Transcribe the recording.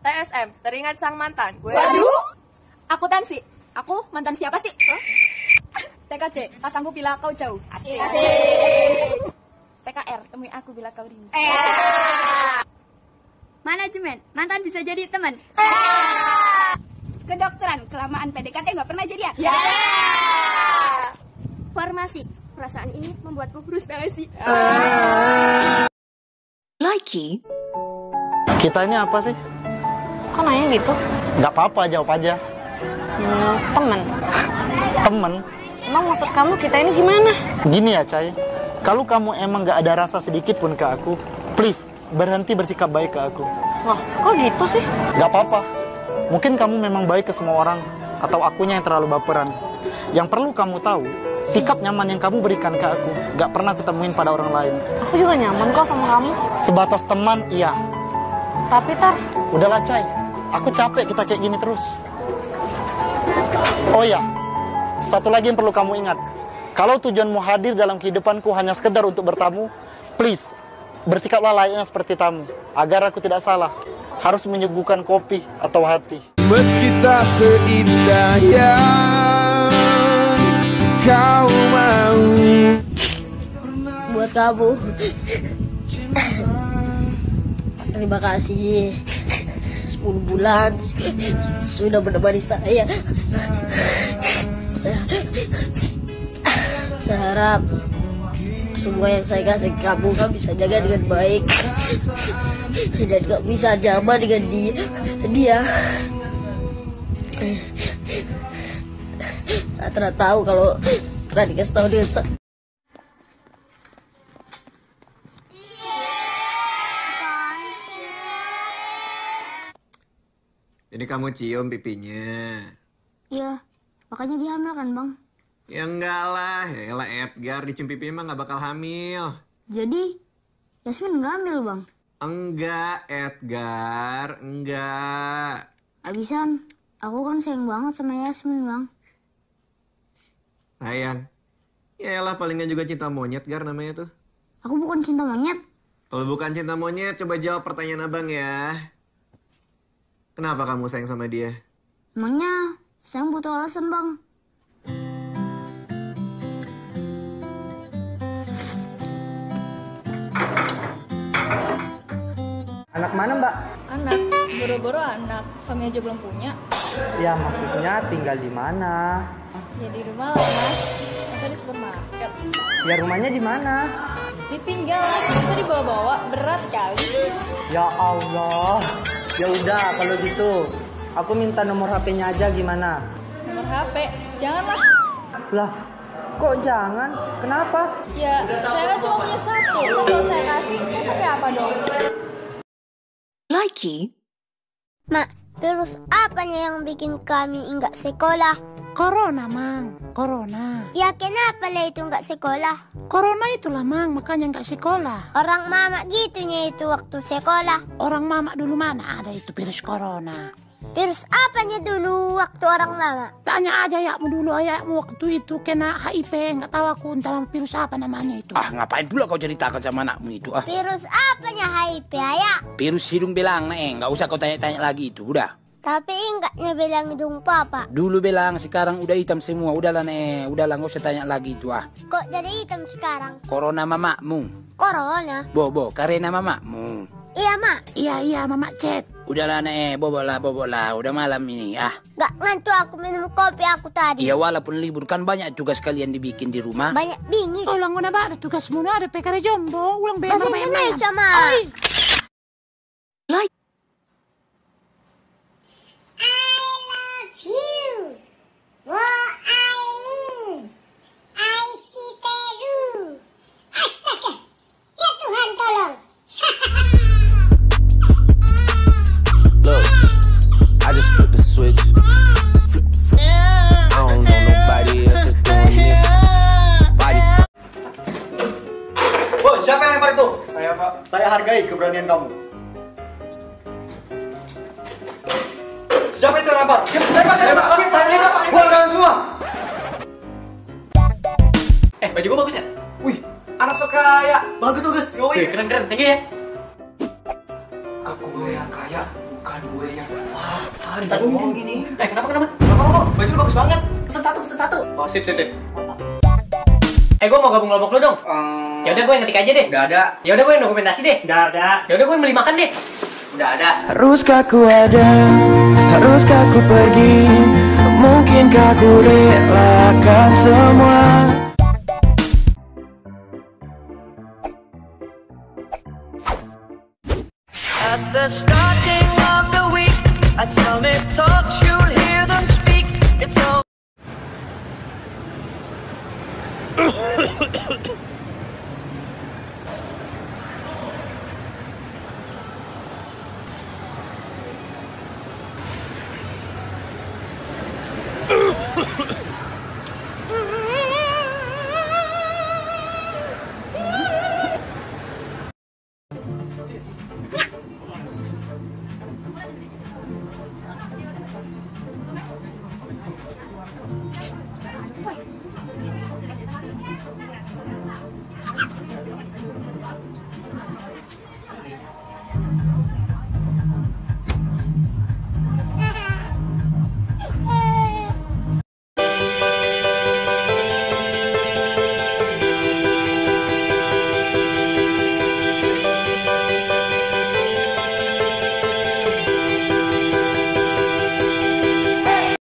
TSM, teringat sang mantan. Waduh. Akuntansi. Aku mantan siapa sih? TKJ, pasangku bila kau jauh. Asik. TKR, temui aku bila kau rindu. Manajemen, mantan bisa jadi teman. Kedokteran, kelamaan PDKT nggak pernah jadian. Farmasi, perasaan ini membuatku frustasi. Likey. Kita ini apa sih? Kok nanya gitu? Nggak apa-apa, jawab aja. Temen. Temen? Emang maksud kamu kita ini gimana? Gini ya, Cai. Kalau kamu emang nggak ada rasa sedikit pun ke aku, please, berhenti bersikap baik ke aku. Loh, kok gitu sih? Nggak apa-apa. Mungkin kamu memang baik ke semua orang, atau akunya yang terlalu baperan. Yang perlu kamu tahu, sikap nyaman yang kamu berikan ke aku, nggak pernah ketemuin pada orang lain. Aku juga nyaman kok sama kamu. Sebatas teman, iya. Tapi Tar, Udahlah, Cai. Aku capek kita kayak gini terus. Oh ya, satu lagi yang perlu kamu ingat. Kalau tujuanmu hadir dalam kehidupanku hanya sekedar untuk bertamu, please, bersikaplah layaknya seperti tamu, agar aku tidak salah harus menyuguhkan kopi atau hati. Meski tak seindah yang kau mau. Buat kamu. Terima kasih. 10 bulan sudah menemani saya. Saya harap semua yang saya kasih kamu bisa jaga dengan baik dan gak bisa nyaman dengan dia. Tak pernah tahu kalau pernah dikasih tahu dengan saya. Jadi kamu cium pipinya? Iya, makanya dia hamil kan bang? Ya enggak lah, yaelah Edgar dicium pipinya mah gak bakal hamil. Jadi Yasmin nggak hamil bang? Enggak Edgar, enggak. Abisan, aku kan sayang banget sama Yasmin bang. Sayang? Yaelah palingan juga cinta monyet Gar namanya tuh. Aku bukan cinta monyet. Kalau bukan cinta monyet coba jawab pertanyaan abang ya. Kenapa kamu sayang sama dia? Emangnya sayang butuh alasan bang? Anak mana mbak? Anak, boro-boro anak, suami aja belum punya. Ya maksudnya tinggal di mana? Ya di rumah lah mas, masa di supermarket. Ya rumahnya di mana? Ditinggal mas, bisa dibawa-bawa, berat kali. Ya Allah. Ya udah kalau gitu, aku minta nomor HP-nya aja gimana? Nomor HP, janganlah. Lah, kok jangan? Kenapa? Ya, saya kan cuma punya satu. Kalau saya kasih, saya pakai apa dong? Likey. Mak, virus apanya yang bikin kami enggak sekolah? Corona, Mang. Corona. Ya kenapa lah itu enggak sekolah? Corona itulah, Mang. Makanya nggak sekolah. Orang mama gitunya itu waktu sekolah. Orang mama dulu mana ada itu virus corona. Virus apanya dulu waktu orang mama? Tanya aja ayahmu dulu. Ayahmu waktu itu kena HIV. Nggak tahu aku entah virus apa namanya itu. Ah, ngapain pula kau ceritakan sama anakmu itu? Ah, Virus apanya HIV ayah? virus hidung belang, nggak usah kau tanya-tanya lagi itu, udah. Tapi enggaknya bilang hidung papa. Dulu belang, sekarang udah hitam semua. Udahlah, udahlah, nggak usah tanya lagi itu, ah. Kok jadi hitam sekarang? Corona mamamu. Corona? Bobo, karena mamamu. Iya mak. Iya, Mama Cet. Udahlah, bobo lah. Udah malam ini, ah. Gak ngantuk aku minum kopi aku tadi. Iya, walaupun libur kan banyak tugas kalian dibikin di rumah. Banyak bingit. Ulang udah ada tugas muna ada PKR Jombo. Ulang Bahasa Indonesia mak. Like. Look, I just flip the switch. I don't know nobody else that's doing this. Body Oh, siapa yang lempar itu? Saya, Pak. Saya hargai keberanian kamu. Siapa itu yang lempar? Saya, Pak. Buang kalian semua. Baju gua bagus ya? Wih, anak so kaya. Bagus. Wih, keren. Thank you ya. Aku boleh yang kaya, bukan gue yang wah. Ntar ngomong gini. Kenapa? Baju lu bagus banget. Pesen satu. Oh, sip. Gue mau gabung kelompok lu dong. Ya udah gue yang ngetik aja deh. Udah ada. Ya udah gue yang dokumentasi deh. Udah ada. Ya udah gue yang beli makan deh. Udah ada. Haruskah ku ada? Haruskah ku pergi? Mungkinkah ku relakan semua?